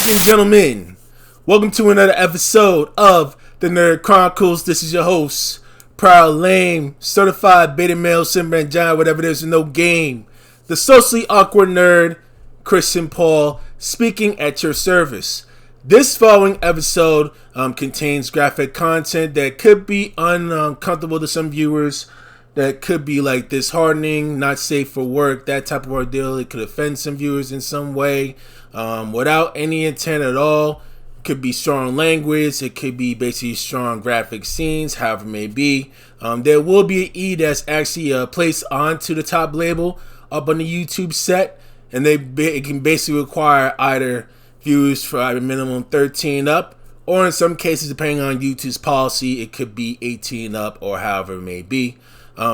Ladies and gentlemen, welcome to another episode of the Nerd Chronicles. This is your host, proud, lame, certified beta male, simmer and giant, whatever it is, no game. The socially awkward nerd, Christian Paul, speaking at your service. This following episode contains graphic content that could be uncomfortable to some viewers, that could be like disheartening, not safe for work, that type of ordeal. It could offend some viewers in some way without any intent at all. It could be strong language. It could be basically strong graphic scenes, however it may be. There will be an E that's actually placed onto the top label up on the YouTube set, and it can basically require either views for either minimum 13 up, or in some cases, depending on YouTube's policy, it could be 18 up or however it may be.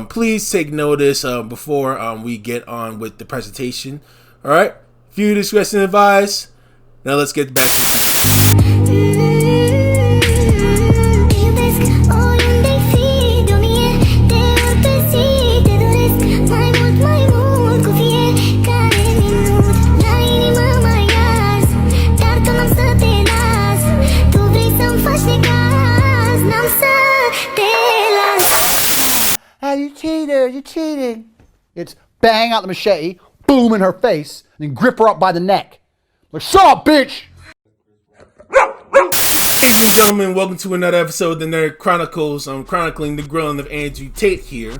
Please take notice before we get on with the presentation. All right, viewer discretion advised. Now let's get back to it. You cheater, you cheating. It's bang out the machete, boom in her face, and then grip her up by the neck. Like, shut up, bitch! Ladies and gentlemen, welcome to another episode of the Nerd Chronicles. I'm chronicling the grilling of Andrew Tate here.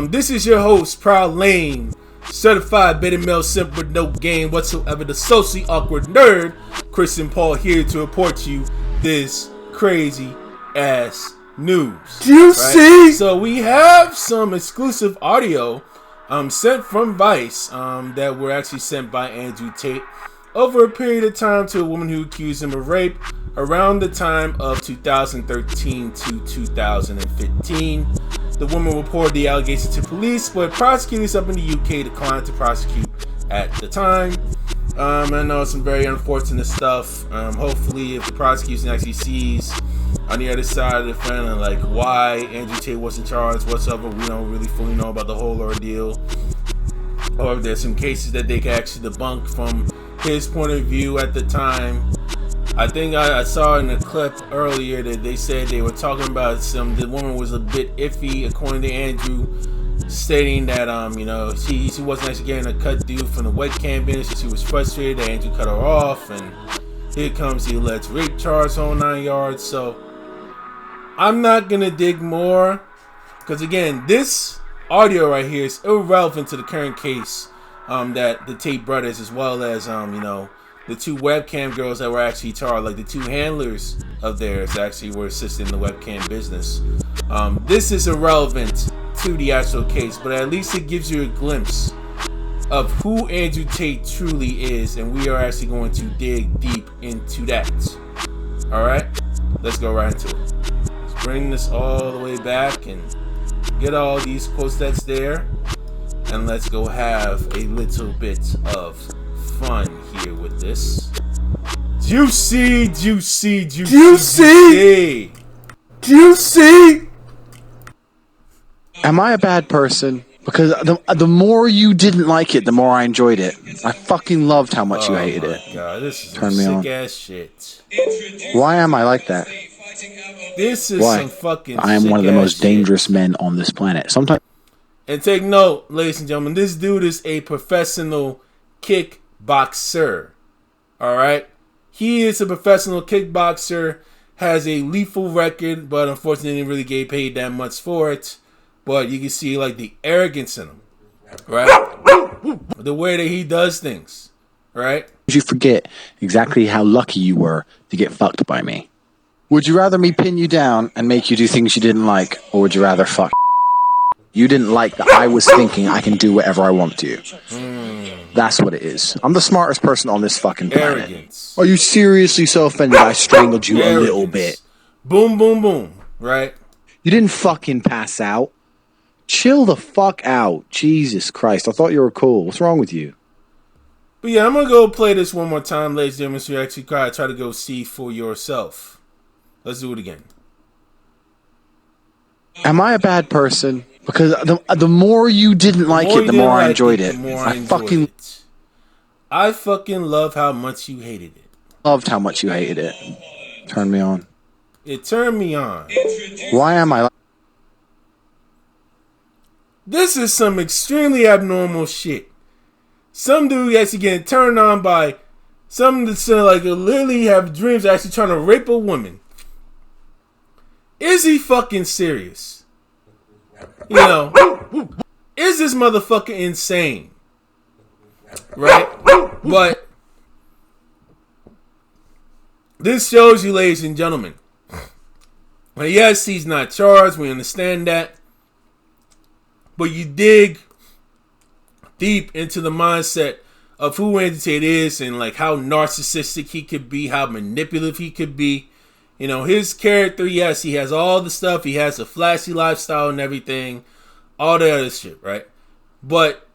This is your host, proud, lame, certified beta male, simp with no game whatsoever, the socially awkward nerd, Christian Paul, here to report to you this crazy ass news. Juicy! So we have some exclusive audio sent from Vice that were actually sent by Andrew Tate over a period of time to a woman who accused him of rape around the time of 2013 to 2015. The woman reported the allegations to police, but prosecutors up in the UK declined to prosecute at the time. I know some very unfortunate stuff. Hopefully, if the prosecution actually sees on the other side of the fence, like why Andrew Tate wasn't charged whatsoever, we don't really fully know about the whole ordeal, or if there's some cases that they can actually debunk from his point of view at the time. I think I saw in a clip earlier that they said they were talking about the woman was a bit iffy, according to Andrew, stating that she wasn't actually getting a cut due from the webcam business, so she was frustrated that Andrew cut her off, and here comes the alleged rape charge on 9 yards. So I'm not gonna dig more, because again, this audio right here is irrelevant to the current case that the Tate brothers, as well as the two webcam girls that were actually charged, like the two handlers of theirs, actually were assisting the webcam business. This is irrelevant to the actual case, but at least it gives you a glimpse of who Andrew Tate truly is, and we are actually going to dig deep into that. Alright, let's go right into it. Let's bring this all the way back and get all these quotes that's there, and let's go have a little bit of fun here with this. Juicy, juicy, juicy, juicy, juicy. Am I a bad person? Because the more you didn't like it, the more I enjoyed it. I fucking loved how much you hated it. Oh my god, this is Turn some me sick on. ass shit. Why am I like that? This is Why? some fucking I am one of the most shit. dangerous men on this planet. Sometimes. And take note, ladies and gentlemen, this dude is a professional kickboxer. Alright? He is a professional kickboxer, has a lethal record, but unfortunately didn't really get paid that much for it. But you can see like the arrogance in him, right? The way that he does things, right? You forget exactly how lucky you were to get fucked by me. Would you rather me pin you down and make you do things you didn't like, or would you rather fuck? You didn't like that I was thinking I can do whatever I want to. That's what it is. I'm the smartest person on this fucking planet. Arrogance. Are you seriously so offended I strangled you a little bit? Boom, boom, boom, right? You didn't fucking pass out. Chill the fuck out. Jesus Christ. I thought you were cool. What's wrong with you? But yeah, I'm going to go play this one more time, ladies and gentlemen, so you actually try to go see for yourself. Let's do it again. Am I a bad person? Because the more you didn't like it, the more I enjoyed it. I fucking love how much you hated it. Loved how much you hated it. Turned me on. It turned me on. Why am I? This is some extremely abnormal shit. Some dude actually getting turned on by some that like literally have dreams of actually trying to rape a woman. Is he fucking serious? You know, is this motherfucker insane? Right? But this shows you, ladies and gentlemen. Yes, he's not charged. We understand that. But you dig deep into the mindset of who Andrew Tate is and like how narcissistic he could be, how manipulative he could be. You know, his character, yes, he has all the stuff. He has a flashy lifestyle and everything. All the other shit, right? But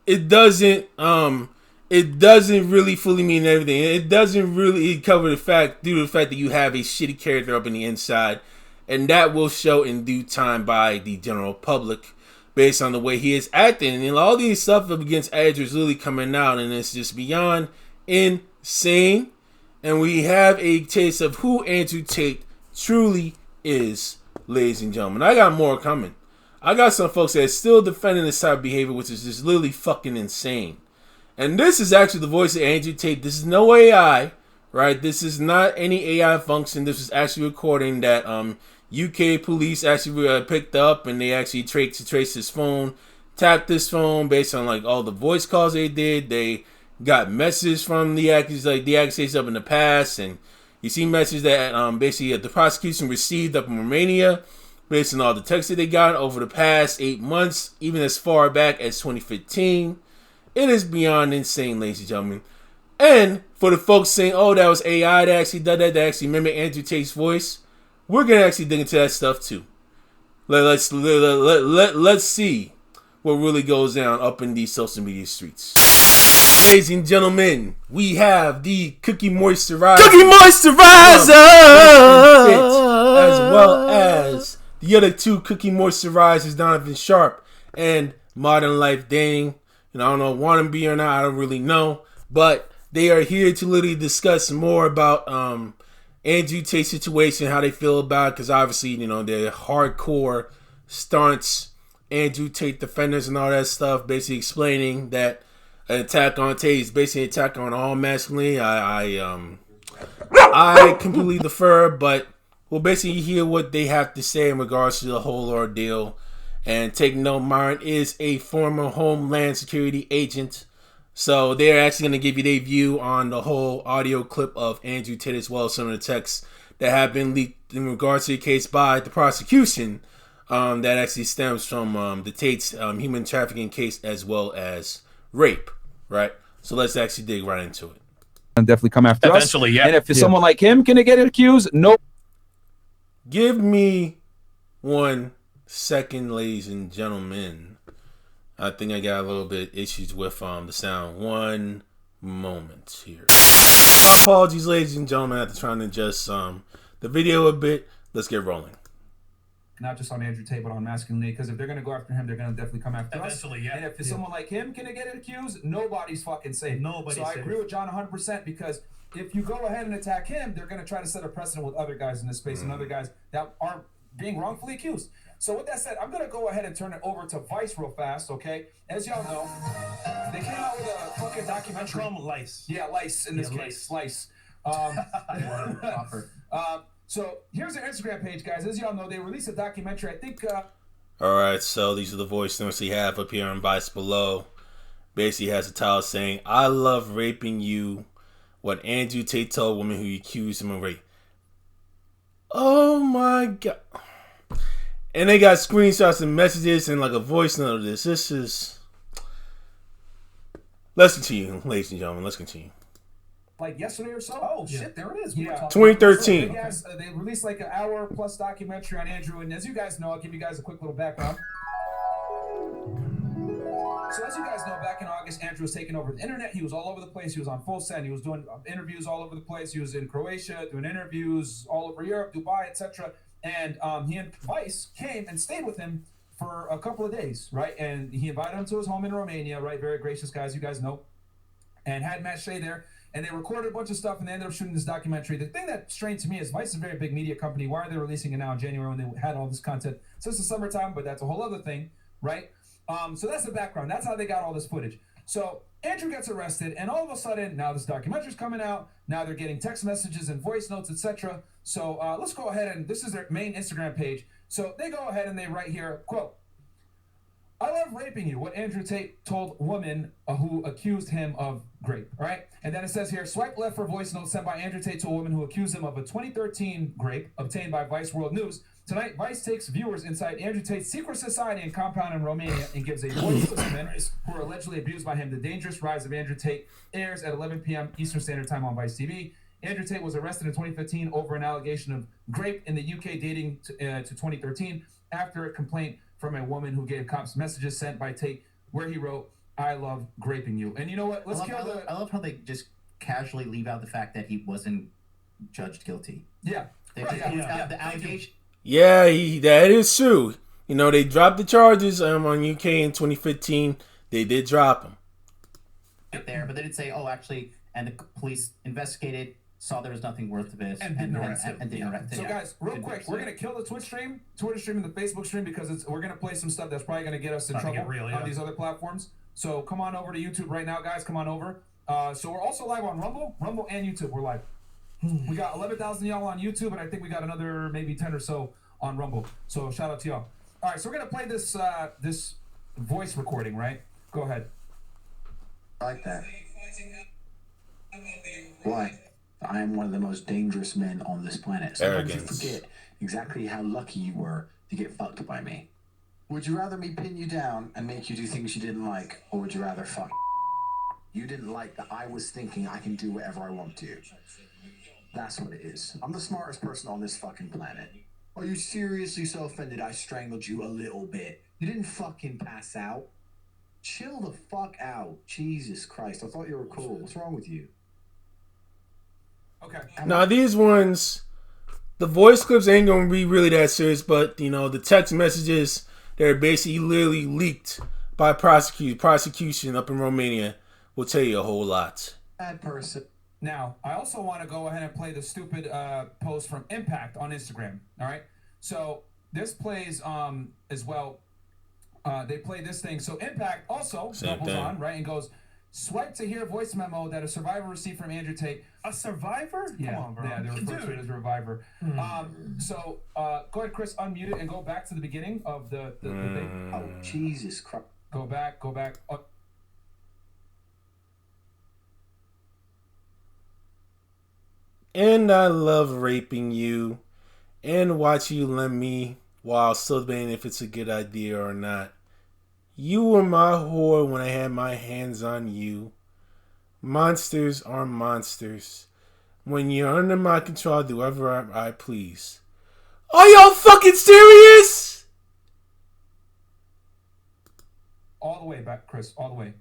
it doesn't really fully mean everything. It doesn't really cover the fact, due to the fact that you have a shitty character up in the inside. And that will show in due time by the general public based on the way he is acting. And all these stuff against Andrew is really coming out, and it's just beyond insane. And we have a taste of who Andrew Tate truly is, ladies and gentlemen. I got more coming. I got some folks that are still defending this type of behavior, which is just literally fucking insane. And this is actually the voice of Andrew Tate. This is no AI, right? This is not any AI function. This is actually recording that UK police actually picked up, and they actually traced his phone, tapped his phone based on like all the voice calls they did. They got messages from the accusations up in the past, and you see messages that basically the prosecution received up in Romania based on all the texts that they got over the past 8 months, even as far back as 2015. It is beyond insane, ladies and gentlemen. And for the folks saying, oh, that was AI that actually did that actually mimic Andrew Tate's voice, we're going to actually dig into that stuff too. Let's see what really goes down up in these social media streets. Ladies and gentlemen, we have the Cookie Moisturizer. Cookie Moisturizer! As well as the other two Cookie Moisturizers, Donovan Sharp and Modern Life Dating. You know, I don't know wannabe or not, I don't really know. But they are here to literally discuss more about Andrew Tate's situation, how they feel about it, because obviously, you know, they're hardcore staunch Andrew Tate defenders and all that stuff, basically explaining that an attack on Tate is basically an attack on all masculinity. I completely defer, but we'll basically hear what they have to say in regards to the whole ordeal. And take note, Myron is a former Homeland Security agent. So they're actually going to give you their view on the whole audio clip of Andrew Tate, as well as some of the texts that have been leaked in regards to the case by the prosecution that actually stems from the Tate's human trafficking case as well as rape, right? So let's actually dig right into it. And definitely come after us. Eventually, yeah. And if someone like him can get accused, no. Give me 1 second, ladies and gentlemen. I think I got a little bit issues with the sound. 1 moment here. Apologies, ladies and gentlemen, after trying to adjust the video a bit. Let's get rolling. Not just on Andrew Tate, but on masculinity, because if they're going to go after him, they're going to definitely come after Eventually, us. yeah. And if someone like him can get accused, nobody's fucking safe. Nobody's So I safe. agree with John 100%, because if you go ahead and attack him, they're going to try to set a precedent with other guys in this space and other guys that aren't being wrongfully accused. So with that said, I'm going to go ahead and turn it over to Vice real fast, okay? As y'all know, they came out with a fucking documentary. Lice. Yeah, lice in this Yeah, case. Lice. So here's their Instagram page, guys. As y'all know, they released a documentary. I think... Alright, so these are the voice notes we have up here on Vice below. Basically has a title saying, I love raping you. What Andrew Tate told a woman who accused him of rape. Oh my God. And they got screenshots and messages and like a voice note of this. This is... Let's continue, ladies and gentlemen. Let's continue. Like yesterday or so. Oh shit, there it is. Yeah, 2013. They released like an hour-plus documentary on Andrew, and as you guys know, I'll give you guys a quick little background. So as you guys know, back in August, Andrew was taking over the internet. He was all over the place. He was on full send. He was doing interviews all over the place. He was in Croatia doing interviews all over Europe, Dubai, etc. And he and Vice came and stayed with him for a couple of days, right? And he invited him to his home in Romania, right? Very gracious guys, you guys know. And had Matt Shea there. and they recorded a bunch of stuff, and they ended up shooting this documentary. The thing that's strange to me is Vice is a very big media company. Why are they releasing it now in January when they had all this content since the summertime? But that's a whole other thing, right? So that's the background. That's how they got all this footage. So Andrew gets arrested, and all of a sudden, now this documentary's coming out. Now they're getting text messages and voice notes, etc. So let's go ahead, and this is their main Instagram page. So they go ahead and they write here, quote, "I love raping you," what Andrew Tate told woman who accused him of rape, all right? And then it says here, swipe left for voice note sent by Andrew Tate to a woman who accused him of a 2013 rape obtained by Vice World News. Tonight, Vice takes viewers inside Andrew Tate's secret society and compound in Romania and gives a voice to men who are allegedly abused by him. The Dangerous Rise of Andrew Tate airs at 11 p.m. Eastern Standard Time on Vice TV. Andrew Tate was arrested in 2015 over an allegation of rape in the UK dating to 2013 after a complaint from a woman who gave cops messages sent by Tate where he wrote, "I love graping you." And you know what? I love how they just casually leave out the fact that he wasn't judged guilty. Yeah. The allegation. Yeah, that is true. You know, they dropped the charges on UK in 2015. They did drop them. There, but they didn't say, oh, actually, and the police investigated, saw there was nothing worth of it, and didn't arrest him. So guys, real quick, we're gonna kill the Twitch stream, Twitter stream, and the Facebook stream because we're gonna play some stuff that's probably gonna get us in trouble on these other platforms. So come on over to YouTube right now, guys. Come on over. So we're also live on Rumble and YouTube. We're live. We got 11,000 y'all on YouTube, and I think we got another maybe 10 or so on Rumble. So shout out to y'all. All right, so we're gonna play this this voice recording, right? Go ahead. I like that. Why? I am one of the most dangerous men on this planet. Sometimes you forget exactly how lucky you were to get fucked by me. Would you rather me pin you down and make you do things you didn't like, or would you rather fuck? You didn't like that I was thinking I can do whatever I want to. That's what it is. I'm the smartest person on this fucking planet. Are you seriously so offended I strangled you a little bit? You didn't fucking pass out. Chill the fuck out. Jesus Christ, I thought you were cool. What's wrong with you? Okay. Now these ones, the voice clips ain't gonna be really that serious, but you know the text messages that are basically literally leaked by prosecution up in Romania will tell you a whole lot. Bad person. Now, I also want to go ahead and play the stupid post from Impact on Instagram. All right, so this plays as well. They play this thing. So Impact also doubles on, right, and goes, swipe to hear voice memo that a survivor received from Andrew Tate. A survivor? Yeah, come on, bro. Yeah, they refer to it as a reviver. So go ahead, Chris, unmute it and go back to the beginning of the thing. Oh, Jesus Christ. Go back. Oh. And I love raping you and watch you let me while still debating if it's a good idea or not. You were my whore when I had my hands on you. Monsters are monsters. When you're under my control, I do whatever I please. Are y'all fucking serious? All the way back, Chris, all the way.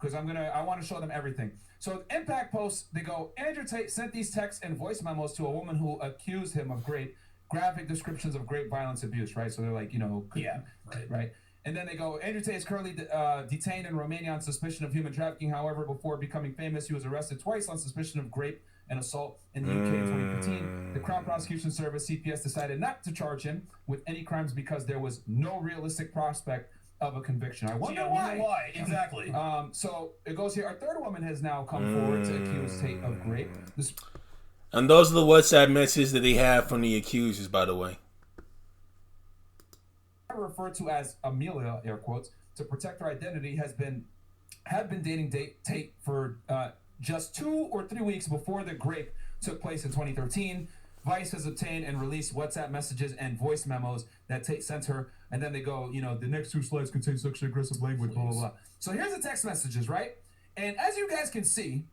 Because I want to show them everything. So Impact posts, they go, Andrew Tate sent these texts and voice memos to a woman who accused him of graphic descriptions of great violence abuse, right? So they're like, you know, right? And then they go, Andrew Tate is currently detained in Romania on suspicion of human trafficking. However, before becoming famous, he was arrested twice on suspicion of rape and assault in the UK in 2015. The Crown Prosecution Service, CPS, decided not to charge him with any crimes because there was no realistic prospect of a conviction. I wonder why. Why? Exactly. So it goes here. Our third woman has now come forward to accuse Tate of rape. And those are the WhatsApp messages that they have from the accusers, by the way. Referred to as Amelia, air quotes, to protect her identity, have been dating Tate for just 2 or 3 weeks before the rape took place in 2013. Vice has obtained and released WhatsApp messages and voice memos that Tate sent her, and then they go, you know, the next 2 slides contain sexually aggressive language, blah, blah, blah. So here's the text messages, right? And as you guys can see,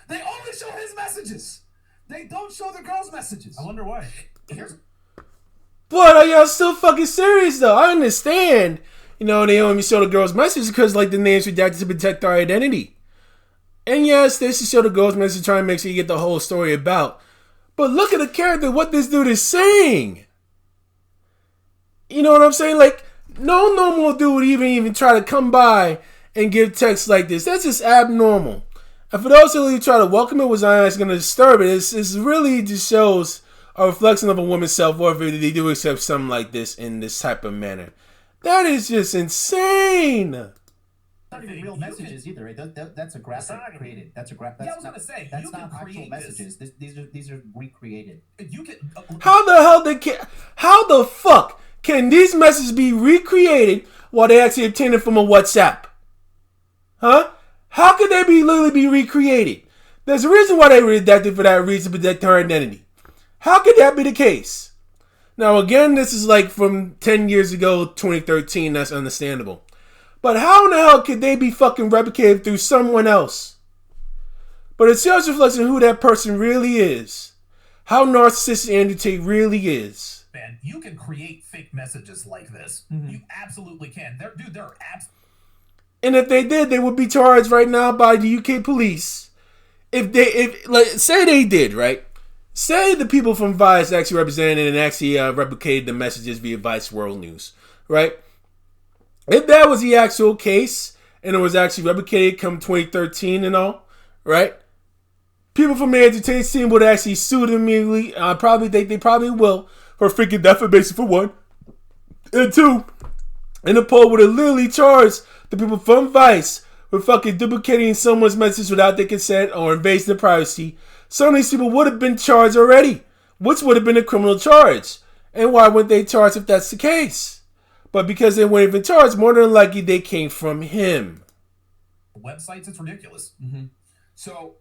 they only show his messages. They don't show the girl's messages. I wonder why. But are y'all still fucking serious, though? I understand, you know, they only show the girl's message because, like, the name's redacted to protect our identity. And yes, they should show the girl's message trying to make sure you get the whole story about. But look at the character, what this dude is saying. You know what I'm saying? Like, no normal dude would even try to come by and give text like this. That's just abnormal. And for those who really try to welcome it, was I going to disturb it, it's really just shows a reflection of a woman's self-worth if they do accept something like this in this type of manner. That is just insane. Not even real messages either. Right? That's a graphic created. That's a graphic. Yeah, I was gonna say that's you can not actual create messages. These are recreated. You can. How the fuck can these messages be recreated while they actually obtain it from a WhatsApp? Huh? How could they literally be recreated? There's a reason why they were redacted for that reason, to protect her identity. How could that be the case? Now, again, this is like from 10 years ago, 2013. That's understandable. But how in the hell could they be fucking replicated through someone else? But it shows reflection who that person really is. How narcissistic Andrew Tate really is. Man, you can create fake messages like this. You absolutely can. They're And if they did, they would be charged right now by the UK police. Say they did, right? Say the people from Vice actually represented and actually replicated the messages via Vice World News, right? If that was the actual case and it was actually replicated come 2013 and all, right? People from Andrew Tate's team would actually sue them immediately. I probably think they probably will for freaking defamation for one. And two, Interpol would have literally charged the people from Vice with fucking duplicating someone's message without their consent or invading their privacy. Some of these people would have been charged already, which would have been a criminal charge. And why wouldn't they charge if that's the case? But because they weren't even charged, more than likely they came from him. websites. It's ridiculous. So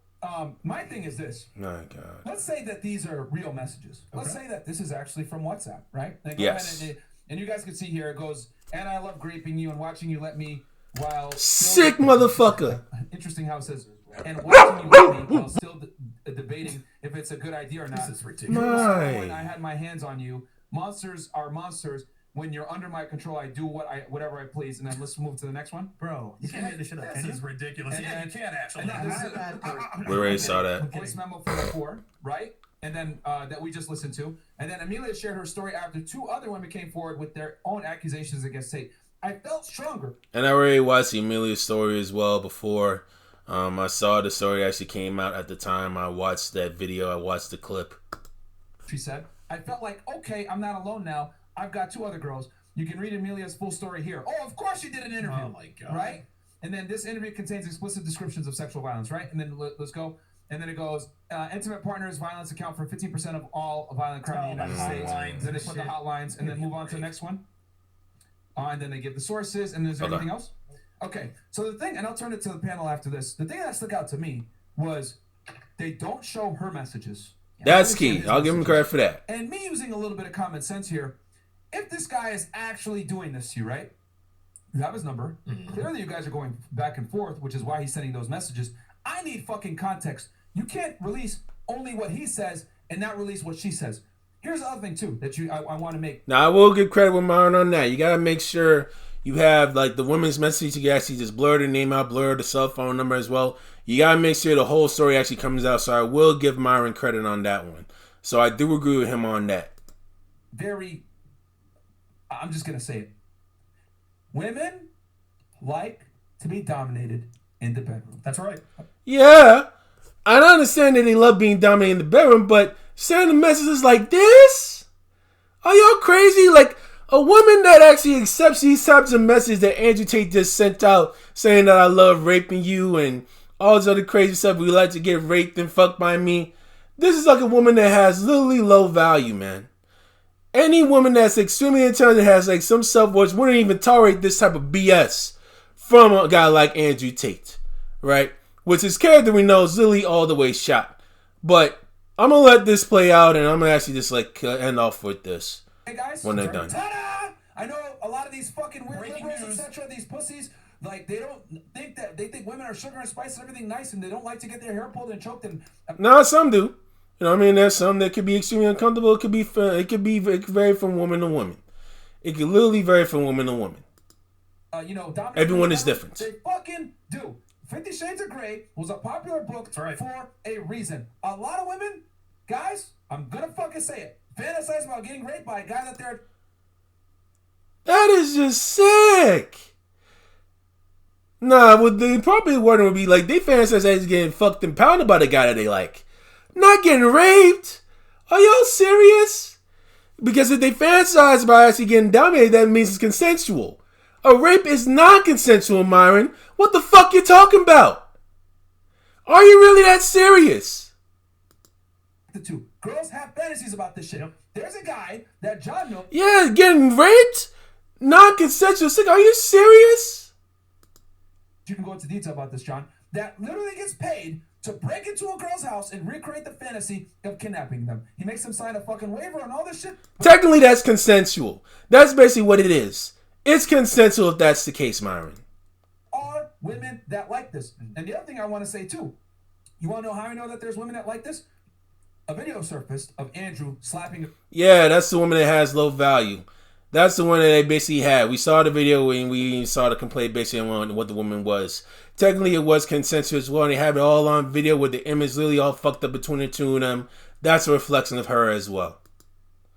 my thing is this. My God. Let's say that these are real messages. Let's say that this is actually from WhatsApp, right? They go Yes. ahead and you guys can see here, it goes, and I love graping you and watching you let me while... Sick motherfucker. Interesting how it says, and watching you let me while still debating if it's a good idea or not. This is ridiculous. When I had my hands on you, monsters are monsters. When you're under my control, I do whatever I please. And then let's move to the next one. Bro, you can't make this shit up. This is ridiculous. And Yeah, then- you can actually. and then this is- We already saw that. Voice memo from before, right? And then that we just listened to. And then Amelia shared her story after two other women came forward with their own accusations against Tate. I felt stronger. And I already watched Amelia's story as well before. I saw the story actually came out at the time. I watched that video. I watched the clip. She said, I felt like, okay, I'm not alone now. I've got two other girls. You can read Amelia's full story here. Oh, of course you did an interview. Oh, my God. Right? And then this interview contains explicit descriptions of sexual violence, right? And then let's go. And then it goes, intimate partners violence account for 15% of all violent crime in the United States. hotlines Then they and put the shit. hotlines and then move on to the next one. And then they give the sources. And is there Okay. anything else? Okay. So the thing, and I'll turn it to the panel after this. The thing that stuck out to me was they don't show her messages. That's They only show key. his I'll give him messages. credit for that. And me using a little bit of common sense here, if this guy is actually doing this to you, right? You have his number. Clearly, you guys are going back and forth, which is why he's sending those messages. I need fucking context. You can't release only what he says and not release what she says. Here's the other thing too that I want to make. Now I will give credit with Myron on that. You gotta make sure you have like the women's message. You can actually just blur the name out, blur the cell phone number as well. You gotta make sure the whole story actually comes out. So I will give Myron credit on that one. So I do agree with him on that. I'm just gonna say it. Women like to be dominated in the bedroom. That's right. Yeah, I understand that they love being dominated in the bedroom, but sending messages like this? Are y'all crazy? Like, a woman that actually accepts these types of messages that Andrew Tate just sent out, saying that I love raping you and all this other crazy stuff, we like to get raped and fucked by me. This is like a woman that has literally low value, man. Any woman that's extremely intelligent, has like some self-worth, wouldn't even tolerate this type of BS from a guy like Andrew Tate, right? Which his character we know is literally all the way shot. But I'm gonna let this play out, and I'm gonna actually just like end off with this Hey guys, when they're done. Ta-da! I know a lot of these fucking weird Breaking liberals, news. etc. These pussies, like they think women are sugar and spice and everything nice, and they don't like to get their hair pulled and choked. And No, some do. You know what I mean? There's some that could be extremely uncomfortable. It could vary from woman to woman. It could literally vary from woman to woman. dominate Everyone is women, different. They fucking do. 50 Shades of Grey was a popular book right. for a reason. A lot of women, guys, I'm gonna fucking say it, fantasize about getting raped by a guy that they're. That is just sick. Nah, what the probably wording would be like they fantasize as getting fucked and pounded by the guy that they like. Not getting raped. Are y'all serious? Because if they fantasize about actually getting dominated, that means it's consensual. A rape is non-consensual, Myron. What the fuck you talking about? Are you really that serious? The two girls have fantasies about this shit. There's a guy that John knows. Yeah, getting raped? Non-consensual. Are you serious? You can go into detail about this, John. That literally gets paid to break into a girl's house and recreate the fantasy of kidnapping them. He makes them sign a fucking waiver and all this shit. Technically, that's consensual. That's basically what it is. It's consensual if that's the case, Myron. Are women that like this. And the other thing I want to say, too, you want to know how I know that there's women that like this? A video surfaced of Andrew slapping. Yeah, that's the woman that has low value. That's the one that they basically had. We saw the video and we saw the complaint basically on what the woman was. Technically, it was consensual as well. And they have it all on video with the image literally all fucked up between the two of them. That's a reflection of her as well.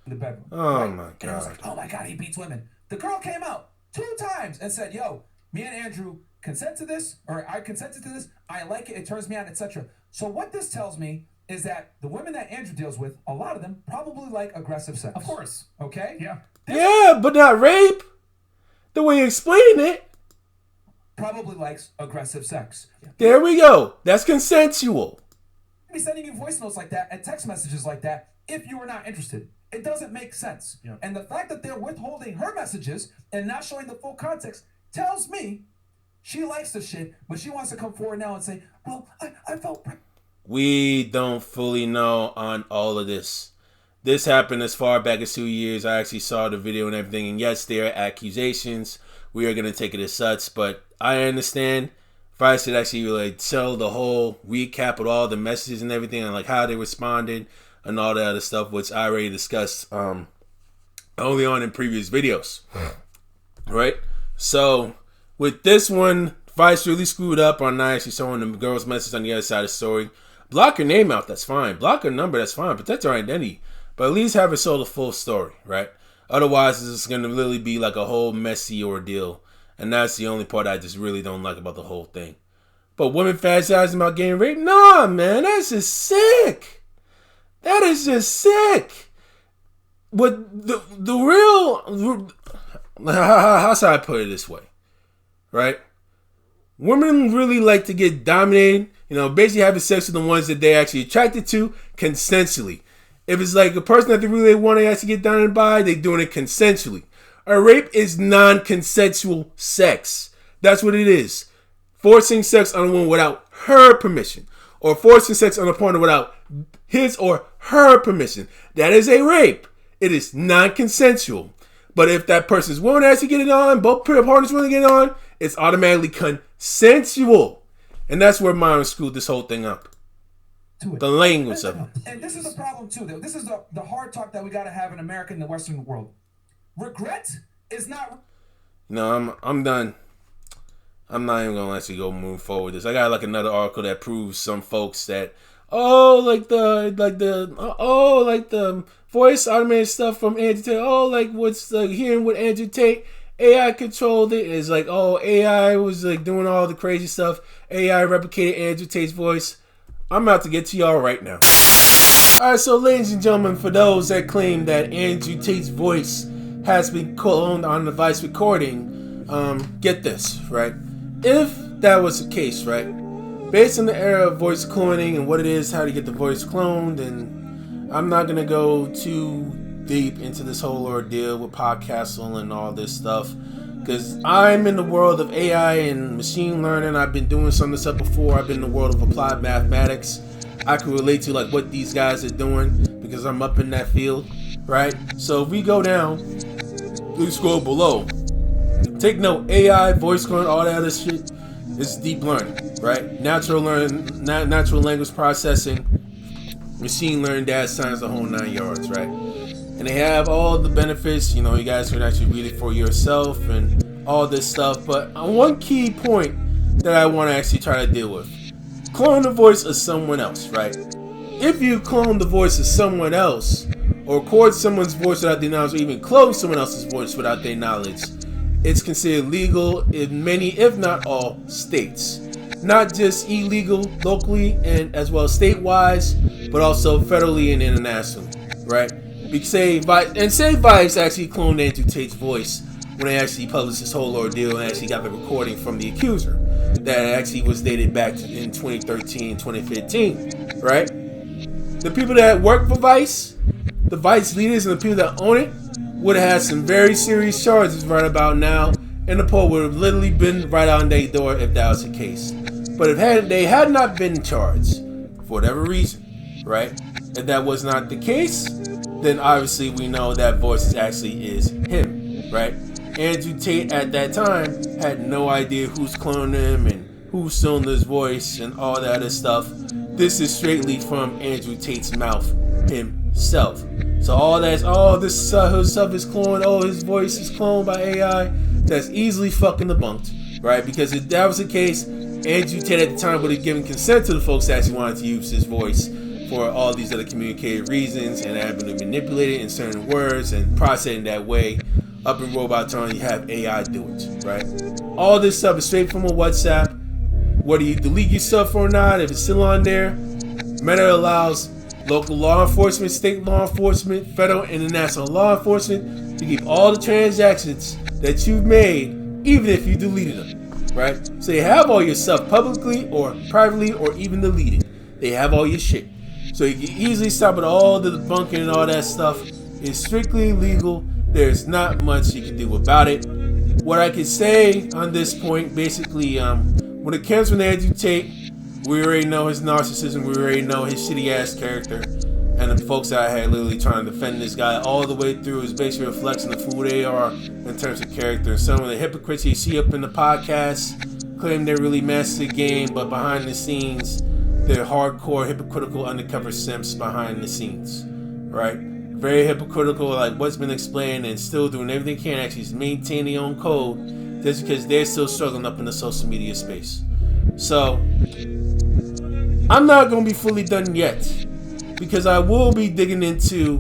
In the bedroom. Oh, right? my God. And I was like, oh, my God, he beats women. The girl came out 2 times and said, yo, me and Andrew consent to this, or I consented to this. I like it. It turns me on, etc. So what this tells me is that the women that Andrew deals with, a lot of them probably like aggressive sex. Of course. Okay? Yeah. Yeah, but not rape. The way you explain it. Probably likes aggressive sex. There we go. That's consensual. Be sending you voice notes like that and text messages like that if you were not interested. It doesn't make sense. Yeah. And the fact that they're withholding her messages and not showing the full context tells me she likes the shit, but she wants to come forward now and say, well, I felt... We don't fully know on all of this. This happened as far back as 2 years. I actually saw the video and everything. And yes, there are accusations. We are going to take it as such. But I understand if I should actually like tell the whole recap of all the messages and everything and like how they responded and all that other stuff, which I already discussed only on in previous videos. Right? So with this one, Vice really screwed up on not actually showing the girl's message on the other side of the story. Block her name out, that's fine. Block her number, that's fine. Protect her identity. But at least have her show the full story, right? Otherwise, it's just going to really be like a whole messy ordeal. And that's the only part I just really don't like about the whole thing. But women fantasizing about getting raped? Nah, man, that's just sick. That is just sick. But the real... How should I put it this way? Right? Women really like to get dominated. You know, basically having sex with the ones that they're actually attracted to consensually. If it's like a person that they really want to actually get dominated by, they're doing it consensually. A rape is non-consensual sex. That's what it is. Forcing sex on a woman without her permission. Or forcing sex on a partner without his or her permission. That is a rape. It is non-consensual. But if that person's willing to actually get it on, both partners willing to get it on, it's automatically consensual. And that's where Myron screwed this whole thing up. The language of it. And this is the problem too. This is the hard talk that we got to have in America and the Western world. Regret is not... No, I'm done. I'm not even gonna actually go move forward with this. I got like another article that proves some folks that like the voice automated stuff from Andrew Tate. Like what's hearing what Andrew Tate AI controlled it. It's like AI was like doing all the crazy stuff. AI replicated Andrew Tate's voice. I'm about to get to y'all right now. Alright, so ladies and gentlemen, for those that claim that Andrew Tate's voice has been cloned on the Vice recording, get this, right? If that was the case, right? Based on the era of voice cloning and what it is, how to get the voice cloned, and I'm not going to go too deep into this whole ordeal with podcasting and all this stuff, because I'm in the world of AI and machine learning. I've been doing some of this stuff before. I've been in the world of applied mathematics. I can relate to like what these guys are doing because I'm up in that field, right? So if we go down, please scroll below. Take note, AI, voice clone, all that other shit is deep learning, right? Natural language processing, machine learning, data science, the whole 9 yards, right? And they have all the benefits. You know, you guys can actually read it for yourself and all this stuff. But one key point that I want to actually try to deal with: clone the voice of someone else, right? If you clone the voice of someone else, or record someone's voice without their knowledge, or even clone someone else's voice without their knowledge, it's considered legal in many, if not all, states. Not just illegal locally and as well statewise, but also federally and internationally, right? Say Vice actually cloned Andrew Tate's voice when they actually published this whole ordeal and actually got the recording from the accuser that actually was dated back in 2013, 2015, right? The people that work for Vice, the Vice leaders and the people that own it, would have had some very serious charges right about now, and the poll would have literally been right on their door if that was the case. But if they had not been charged, for whatever reason, right? If that was not the case, then obviously we know that voice actually is him, right? Andrew Tate at that time had no idea who's cloning him and who's stolen his voice and all that other stuff. This is straightly from Andrew Tate's mouth himself. So all this stuff is cloned. His voice is cloned by AI. That's easily fucking debunked, right? Because if that was the case, Andrew Tate at the time would have given consent to the folks that actually wanted to use his voice for all these other communicated reasons and have been manipulated in certain words and processed in that way. Up in Robotron, you have AI do it, right? All this stuff is straight from a WhatsApp. Whether you delete your stuff or not, if it's still on there, Meta allows local law enforcement, state law enforcement, federal and international law enforcement to keep all the transactions that you've made, even if you deleted them, right? So they have all your stuff publicly or privately or even deleted. They have all your shit. So you can easily stop at all the debunking and all that stuff. It's strictly legal. There's not much you can do about it. What I can say on this point, basically, when it comes from Andrew Tate, we already know his narcissism, we already know his shitty ass character, and the folks out here literally trying to defend this guy all the way through is basically reflecting of who they are in terms of character. And some of the hypocrites you see up in the podcast claim they really mastered the game, but behind the scenes, they're hardcore, hypocritical, undercover simps behind the scenes, right? Very hypocritical, like what's been explained, and still doing everything they can actually maintain their own code just because they're still struggling up in the social media space. So, I'm not going to be fully done yet because I will be digging into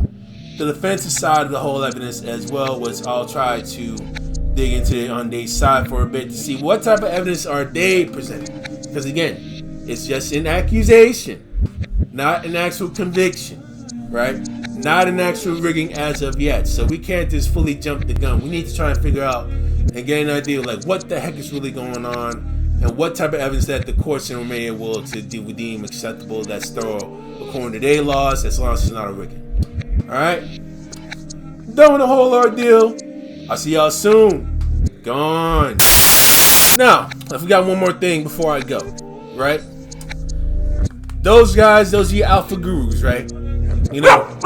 the defensive side of the whole evidence as well, as I'll try to dig into it on their side for a bit to see what type of evidence are they presenting. Because again, it's just an accusation, not an actual conviction, right? Not an actual rigging as of yet. So we can't just fully jump the gun. We need to try and figure out and get an idea of like what the heck is really going on and what type of evidence that the courts in Romania will to deem acceptable, that's thorough according to their laws, as long as it's not a rigging. Alright? Done with the whole ordeal. I'll see y'all soon. Gone. Now, I forgot one more thing before I go. Right? Those guys, those are your alpha gurus, right? You know,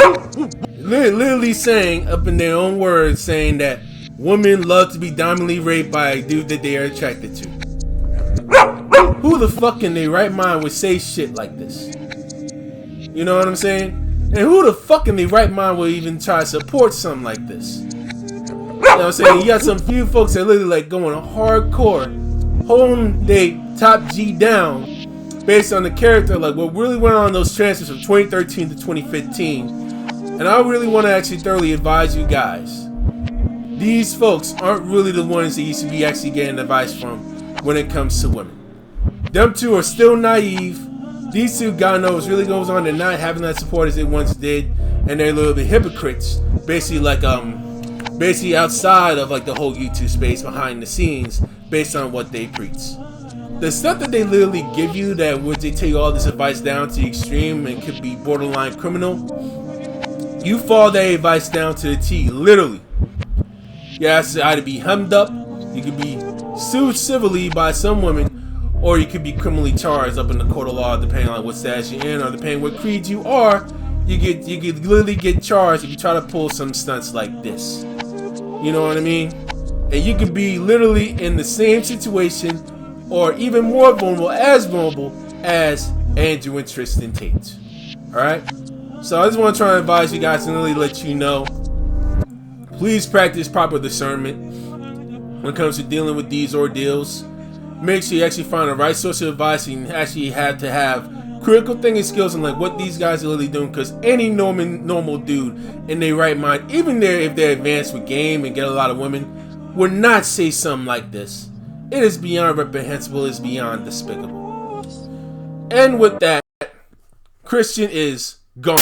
literally saying, up in their own words, saying that women love to be dominantly raped by a dude that they are attracted to. Who the fuck in their right mind would say shit like this? You know what I'm saying? And who the fuck in their right mind will even try to support something like this? You know what I'm saying? You got some few folks that literally like going hardcore, holding they top G down based on the character, like what really went on in those transfers from 2013 to 2015. And I really want to actually thoroughly advise you guys. These folks aren't really the ones that you should be actually getting advice from when it comes to women. Them two are still naive. These two, God knows, really goes on. They're not having that support as they once did. And they're a little bit hypocrites. Basically like, basically outside of like the whole YouTube space behind the scenes based on what they preach. The stuff that they literally give you that would they take all this advice down to the extreme and could be borderline criminal, you follow that advice down to the T, literally. You have to either be hemmed up, you could be sued civilly by some women, or you could be criminally charged up in the court of law depending on what status you're in or depending what creed you are. You could literally get charged if you try to pull some stunts like this. You know what I mean? And you could be literally in the same situation or even more vulnerable as Andrew and Tristan Tate. Alright? So I just want to try and advise you guys and really let you know, please practice proper discernment when it comes to dealing with these ordeals. Make sure you actually find the right source of advice and actually have to have critical thinking skills on like what these guys are really doing, because any normal dude in their right mind, even if they're advanced with game and get a lot of women, would not say something like this. It is beyond reprehensible. It is beyond despicable. And with that, Christian is gone.